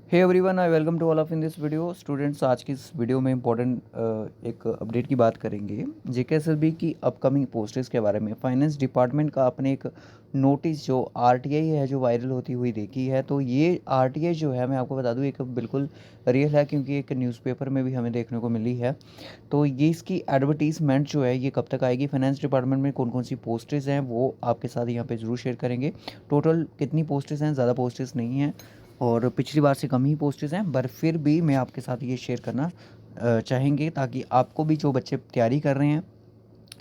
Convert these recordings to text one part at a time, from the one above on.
Hey everyone, I welcome to all of in this video. Students, आज की इस video में इंपॉर्टेंट एक अपडेट की बात करेंगे। जेकेएसएसबी की अपकमिंग पोस्ट्स के बारे में। फाइनेंस डिपार्टमेंट का अपने एक नोटिस जो आरटीआई है जो वायरल होती हुई देखी है। तो ये आरटीआई जो है, मैं आपको बता दूं, एक बिल्कुल रियल है, क्योंकि एक न्यूज़पेपर में भी हमें देखने को मिली है। तो ये इसकी एडवर्टीजमेंट जो है ये कब तक आएगी, फाइनेंस डिपार्टमेंट में कौन कौन सी पोस्ट्स हैं, वो आपके साथ यहाँ पे ज़रूर शेयर करेंगे। टोटल कितनी पोस्ट्स हैं, ज़्यादा पोस्ट्स नहीं हैं और पिछली बार से कम ही पोस्ट्स हैं, पर फिर भी मैं आपके साथ ये शेयर करना चाहेंगे, ताकि आपको भी, जो बच्चे तैयारी कर रहे हैं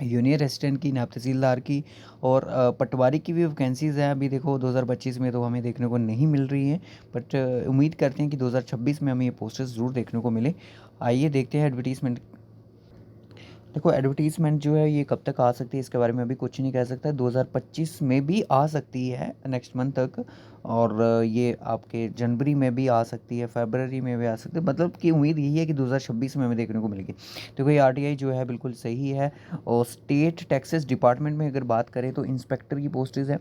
यूनियर असिस्टेंट की, नायब तहसीलदार की और पटवारी की भी वैकेंसीज़ हैं। अभी देखो 2025 में तो हमें देखने को नहीं मिल रही हैं, बट उम्मीद करते हैं कि 2026 में हमें ये पोस्टर्स ज़रूर देखने को मिले। आइए देखते हैं एडवर्टीज़मेंट। देखो, एडवर्टीज़मेंट जो है ये कब तक आ सकती है, इसके बारे में अभी कुछ नहीं कह सकता। 2025 में भी आ सकती है, नेक्स्ट मंथ तक। और ये आपके जनवरी में भी आ सकती है, फरवरी में भी आ सकती है। मतलब कि उम्मीद यही है कि 2026 में हमें देखने को मिलेगी। देखो, ये आरटीआई जो है बिल्कुल सही है। और स्टेट टैक्सेस डिपार्टमेंट में अगर बात करें तो इंस्पेक्टर की पोस्टेज है।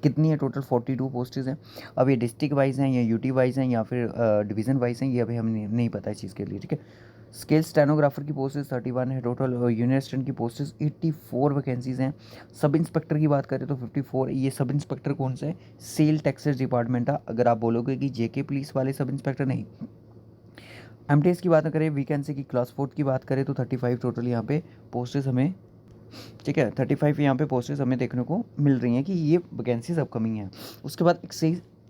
कितनी है? टोटल 42 पोस्टेज हैं। अब ये डिस्ट्रिक्ट वाइज हैं या यूटी वाइज हैं या फिर डिवीज़न वाइज हैं, ये अभी हमें नहीं पता इस चीज़ के लिए, ठीक है। स्केल स्टेनोग्राफर की पोस्टेज 31 है टोटल। यूनियर असिस्टेंट की पोस्टेज 84 वैकेंसीज़ हैं। सब इंस्पेक्टर की बात करें तो 54। ये सब इंस्पेक्टर कौन सा है? सेल टैक्सेस डिपार्टमेंट है। अगर आप बोलोगे कि जेके पुलिस वाले सब इंस्पेक्टर, नहीं। एमटीएस की बात करें, वैकेंसी की क्लास 4 की बात करें तो 35 टोटल यहाँ पे पोस्टेज हमें, ठीक है, 35 यहाँ पे पोस्टेज हमें देखने को मिल रही हैं कि ये वैकेंसीज अपकमिंग हैं। उसके बाद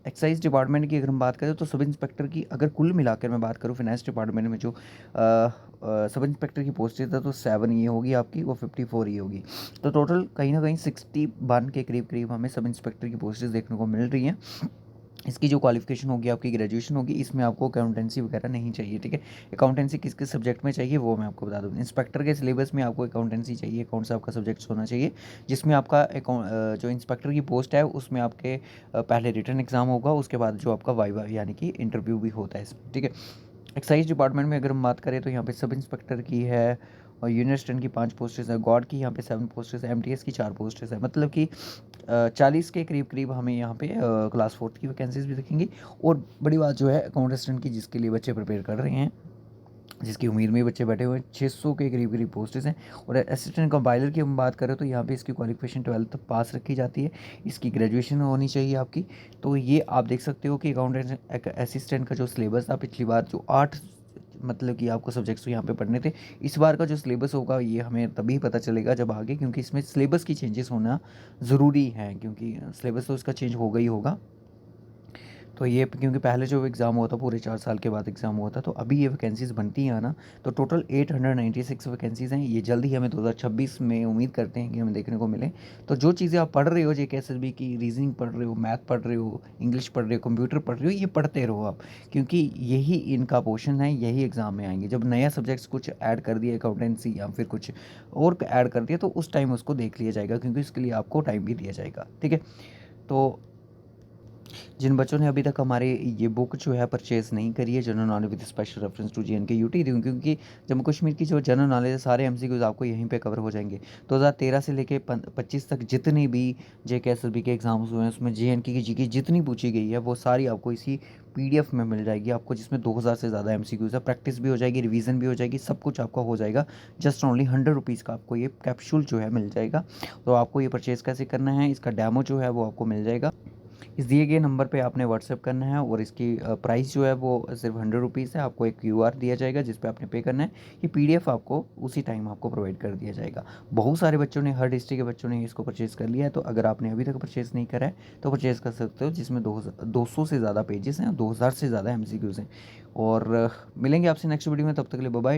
एक्साइज डिपार्टमेंट की अगर हम बात करें तो सब इंस्पेक्टर की, अगर कुल मिलाकर मैं बात करूँ फाइनेंस डिपार्टमेंट में जो सब इंस्पेक्टर की पोस्टेज है तो 7 ये होगी आपकी, वो 54 ये होगी। तो टोटल कहीं ना कहीं 61 के करीब करीब हमें सब इंस्पेक्टर की पोस्टेज देखने को मिल रही हैं। इसकी जो क्वालिफिकेशन होगी, आपकी ग्रेजुएशन होगी, इसमें आपको अकाउंटेंसी वगैरह नहीं चाहिए, ठीक है। अकाउंटेंसी किस किस सब्जेक्ट में चाहिए वो मैं आपको बता दूँ। इंस्पेक्टर के सिलेबस में आपको अकाउंटेंसी चाहिए, अकाउंट्स आपका सब्जेक्ट होना चाहिए, जिसमें आपका जो इंस्पेक्टर की पोस्ट है उसमें आपके पहले रिटन एग्जाम होगा, उसके बाद जो आपका वाइवा यानी कि इंटरव्यू भी होता है इसमें, ठीक है। एक्साइज डिपार्टमेंट में अगर हम बात करें तो यहाँ पे सब इंस्पेक्टर की है और यूनियर असिस्टेंट की 5 पोस्टेज है, गॉड की यहाँ पे 7 पोस्टेज है, एमटीएस की 4 पोस्टेज है। मतलब कि 40 के करीब करीब हमें यहाँ पे क्लास 4 की वैकेंसीज भी दिखेंगी। और बड़ी बात जो है अकाउंट असिस्टेंट की, जिसके लिए बच्चे प्रिपेयर कर रहे हैं, जिसकी उम्मीद में बच्चे बैठे हुए हैं, 600 के करीब करीब पोस्टेज हैं। और असिस्टेंट कंपाइलर की हम बात करें तो यहाँ पे इसकी क्वालिफिकेशन 12th पास रखी जाती है, इसकी ग्रेजुएशन होनी चाहिए आपकी। तो ये आप देख सकते हो कि अकाउंटेंट असिस्टेंट का जो सिलेबस था पिछली बार, जो 8 मतलब कि आपको सब्जेक्ट्स यहाँ पे पढ़ने थे, इस बार का जो सिलेबस होगा ये हमें तभी पता चलेगा जब आगे, क्योंकि इसमें सिलेबस की चेंजेस होना ज़रूरी है, क्योंकि सिलेबस तो इसका चेंज होगा ही होगा। तो ये क्योंकि पहले जो एग्ज़ाम हुआ था पूरे 4 साल के बाद एग्ज़ाम हुआ था, तो अभी ये वैकेंसीज़ बनती हैं ना। तो टोटल 896 वैकेंसीज़ हैं। ये जल्द ही हमें 2026 में उम्मीद करते हैं कि हमें देखने को मिले। तो जो चीज़ें आप पढ़ रहे हो, जेकेएसएसबी की रीजनिंग पढ़ रहे हो, मैथ पढ़ रहे हो, इंग्लिश पढ़ रहे हो, कंप्यूटर पढ़ रहे हो, ये पढ़ते रहो आप, क्योंकि यही इनका पोर्शन है, यही एग्ज़ाम में आएंगे। जब नया सब्जेक्ट्स कुछ ऐड कर दिया, अकाउंटेंसी या फिर कुछ और ऐड कर दिया, तो उस टाइम उसको देख लिया जाएगा, क्योंकि इसके लिए आपको टाइम भी दिया जाएगा, ठीक है। तो जिन बच्चों ने अभी तक हमारे ये बुक जो है परचेज़ नहीं करी है, general knowledge with special reference to J and K UT, क्योंकि जम्मू कश्मीर की जो जनरल नॉलेज है, सारे एमसीक्यूज आपको यहीं पे कवर हो जाएंगे। 2013 से लेके 25 तक जितने भी जेकेएसएसबी के एग्जाम्स हुए हैं, उसमें जीएनके की जीके जितनी पूछी गई है वो सारी आपको इसी पीडीएफ में मिल जाएगी आपको, जिसमें 2000 से ज़्यादा एमसीक्यूज है। प्रैक्टिस भी हो जाएगी, रिवीजन भी हो जाएगी, सब कुछ आपका हो जाएगा। जस्ट ओनली 100 रुपीज़ का आपको ये कैप्सूल जो है मिल जाएगा। तो आपको ये परचेज़ कैसे करना है, इसका डेमो जो है वो आपको मिल जाएगा। इस दिए गए नंबर पे आपने व्हाट्सएप करना है, और इसकी प्राइस जो है वो सिर्फ 100 रुपीज़ है। आपको एक क्यूआर दिया जाएगा जिस पे आपने पे करना है। ये पीडीएफ आपको उसी टाइम आपको प्रोवाइड कर दिया जाएगा। बहुत सारे बच्चों ने, हर डिस्ट्रिक्ट के बच्चों ने इसको परचेज़ कर लिया है। तो अगर आपने अभी तक परचेज़ नहीं करा है तो परचेज़ कर सकते हो, जिसमें 200 से ज़्यादा पेजेस हैं, 2000 से ज़्यादा एमसीक्यूज़ हैं। और मिलेंगे आपसे नेक्स्ट वीडियो में, तब तक के लिए बाय बाय।